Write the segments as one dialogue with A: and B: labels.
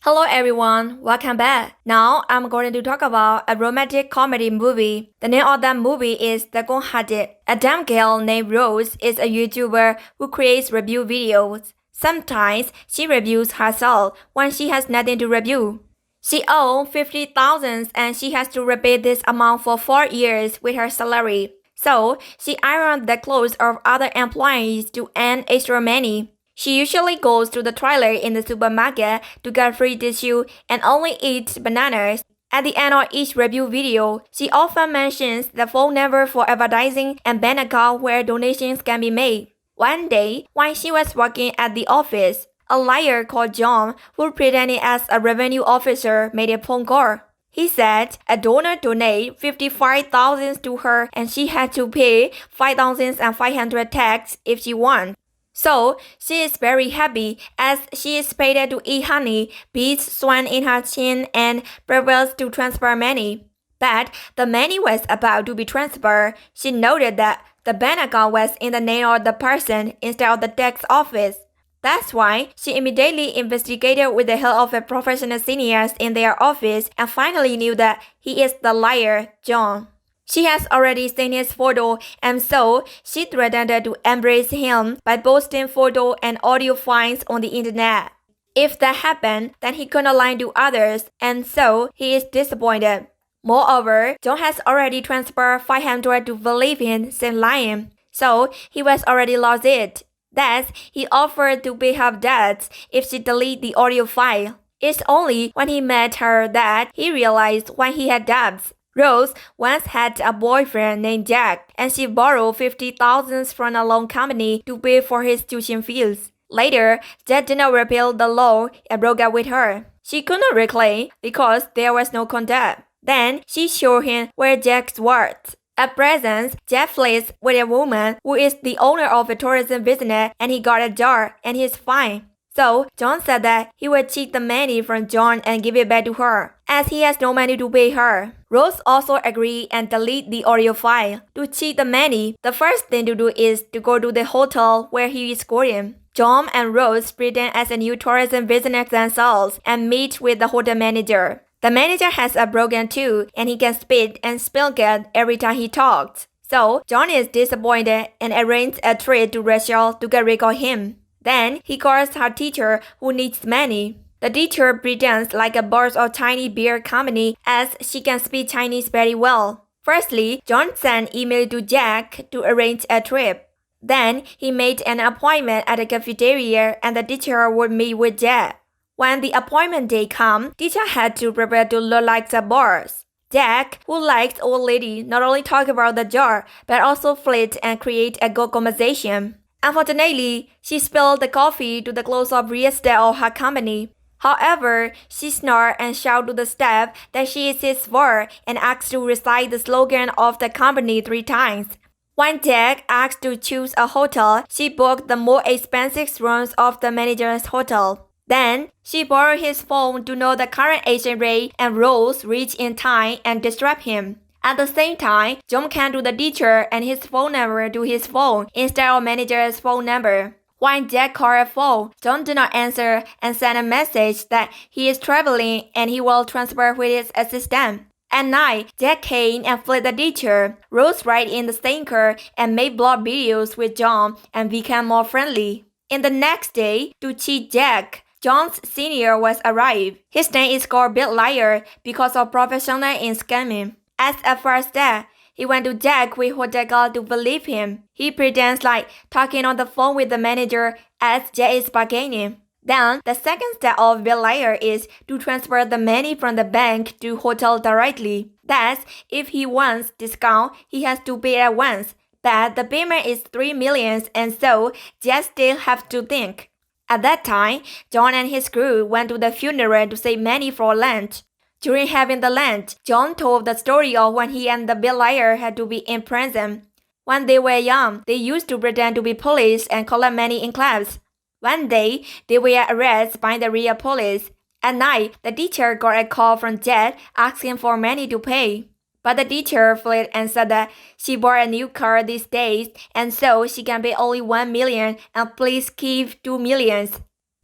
A: Hello everyone, welcome back. Now I'm going to talk about a romantic comedy movie. The name of that movie is The Con-Heartist. A dumb girl named Rose is a YouTuber who creates review videos. Sometimes she reviews herself when she has nothing to review. She owes 50,000 and she has to repay this amount for 4 years with her salary. So she irons the clothes of other employees to earn extra money. She usually goes to the trailer in the supermarket to get free tissue and only eats bananas. At the end of each review video, she often mentions the phone number for advertising and bank account where donations can be made. One day, when she was working at the office, a liar called John, who pretended as a revenue officer, made a phone call. He said a donor donated 55,000 to her and she had to pay 5,500 tax if she won. So, she is very happy as she is paid to eat honey, beads swam in her chin, and prepares to transfer money. But the money was about to be transferred. She noted that the bank account was in the name of the person instead of the tax office. That's why she immediately investigated with the help of a professional seniors in their office and finally knew that he is the liar, John. She has already seen his photo and so she threatened to embrace him by posting photo and audio files on the internet. If that happened, then he couldn't lie to others and so he is disappointed. Moreover, John has already transferred 500 to believe in since lying, so he was already lost it. Thus, he offered to pay her debts if she deleted the audio file. It's only when he met her that he realized why he had debts. Rose once had a boyfriend named Jack, and she borrowed 50,000 from a loan company to pay for his tuition fees. Later, Jack did not repeal the law and broke up with her. She couldn't reclaim because there was no contact. Then she showed him where Jack worked. At present, Jack flirts with a woman who is the owner of a tourism business and he got a job and he's fine. So, John said that he would cheat the money from John and give it back to her, as he has no money to pay her. Rose also agreed and deleted the audio file. To cheat the money, the first thing to do is to go to the hotel where he is going. John and Rose pretend as a new tourism business themselves and meet with the hotel manager. The manager has a broken tooth and he can spit and spill gas every time he talks. So, John is disappointed and arranges a trip to Rachel to get rid of him. Then he calls her teacher who needs money. The teacher pretends like a boss of tiny beer company as she can speak Chinese very well. Firstly, John sent an email to Jack to arrange a trip. Then he made an appointment at a cafeteria and the teacher would meet with Jack. When the appointment day came, teacher had to prepare to look like the boss. Jack, who likes old lady, not only talk about the jar but also flirt and create a good conversation. Unfortunately, she spilled the coffee to the close of real estate of her company. However, she snored and shouted to the staff that she is his ward and asked to recite the slogan of the company 3 times. When Jack asked to choose a hotel, she booked the more expensive rooms of the manager's hotel. Then, she borrowed his phone to know the current exchange rate and Rose reached in time and disrupt him. At the same time, John can do the teacher and his phone number to his phone instead of manager's phone number. When Jack called a phone, John did not answer and sent a message that he is traveling and he will transfer with his assistant. At night, Jack came and fled the teacher. Rose ride in the same car and made blog videos with John and became more friendly. In the next day, to cheat Jack, John's senior was arrived. His name is called Big Liar because of professional in scamming. As a first step, he went to Jack with hotel girl to believe him. He pretends like talking on the phone with the manager as Jack is bargaining. Then, the second step of Big Liar is to transfer the money from the bank to hotel directly. Thus, if he wants discount, he has to pay at once. But the payment is 3 million and so Jack still has to think. At that time, John and his crew went to the funeral to save money for lunch. During having the lunch, John told the story of when he and the Big Liar had to be in prison. When they were young, they used to pretend to be police and collect money in clubs. One day, they were arrested by the real police. At night, the teacher got a call from Jack asking for money to pay. But the teacher fled and said that she bought a new car these days and so she can pay only 1 million and please give 2 million.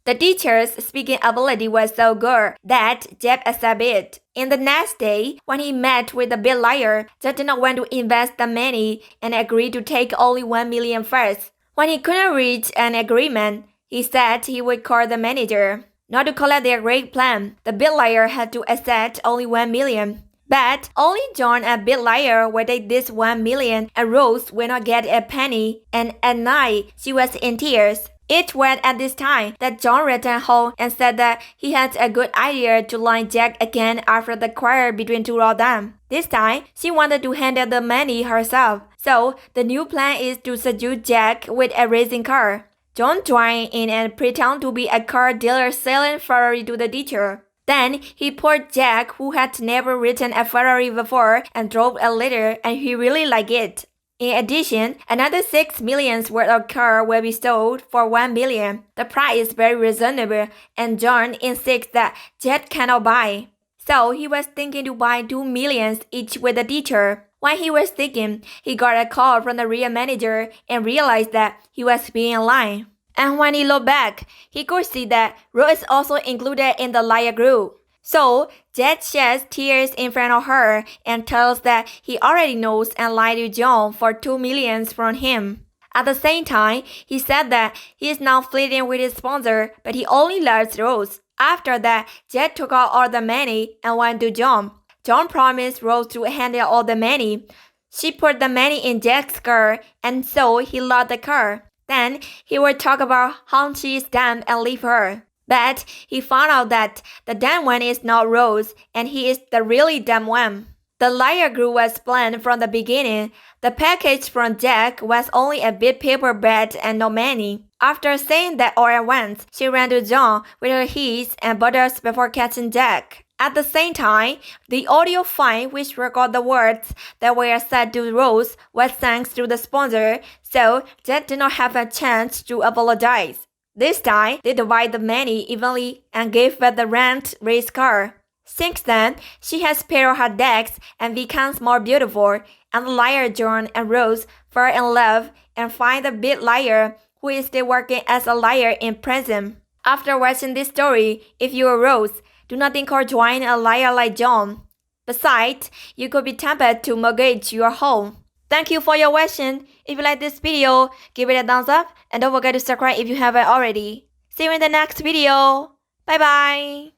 A: The teacher's speaking ability was so good that Jack accepted it. In the next day, when he met with the big liar, Jack did not want to invest the money and agreed to take only 1 million first. When he couldn't reach an agreement, he said he would call the manager. Not to collect their great plan, the big liar had to accept only 1 million. But only John and Big Liar would take this 1 million and Rose will not get a penny, and at night she was in tears. It was at this time that John returned home and said that he had a good idea to line Jack again after the quarrel between two of them. This time, she wanted to handle the money herself. So, the new plan is to seduce Jack with a racing car. John joined in and pretended to be a car dealer selling Ferrari to the teacher. Then he poured Jack, who had never ridden a Ferrari before, and drove a little, and he really liked it. In addition, another 6 million worth of car will be sold for 1 million. The price is very reasonable, and John insists that Jack cannot buy. So he was thinking to buy 2 million each with the teacher. While he was thinking, he got a call from the real manager and realized that he was being lying. And when he looked back, he could see that Rose is also included in the liar group. So, Jack sheds tears in front of her and tells that he already knows and lied to John for 2 million from him. At the same time, he said that he is now flirting with his sponsor, but he only loves Rose. After that, Jack took out all the money and went to John. John promised Rose to handle all the money. She put the money in Jack's car, and so he locked the car. Then he would talk about how she is dumb and leave her. But he found out that the dumb one is not Rose, and he is the really dumb one. The liar group was planned from the beginning. The package from Jack was only a bit paper bag and no money. After saying that all at once, she ran to John with her keys and butters before catching Jack. At the same time, the audio file which recorded the words that were said to Rose was sent to the sponsor, so Jack did not have a chance to apologize. This time, they divide the money evenly and gave back the rent race car. Since then, she has paid her debts and becomes more beautiful, and the liar John and Rose fall in love and find the big liar who is still working as a liar in prison. After watching this story, if you are Rose, do not think or join a liar like John. Besides, you could be tempted to mortgage your home. Thank you for your watching. If you like this video, give it a thumbs up and don't forget to subscribe if you haven't already. See you in the next video. Bye bye.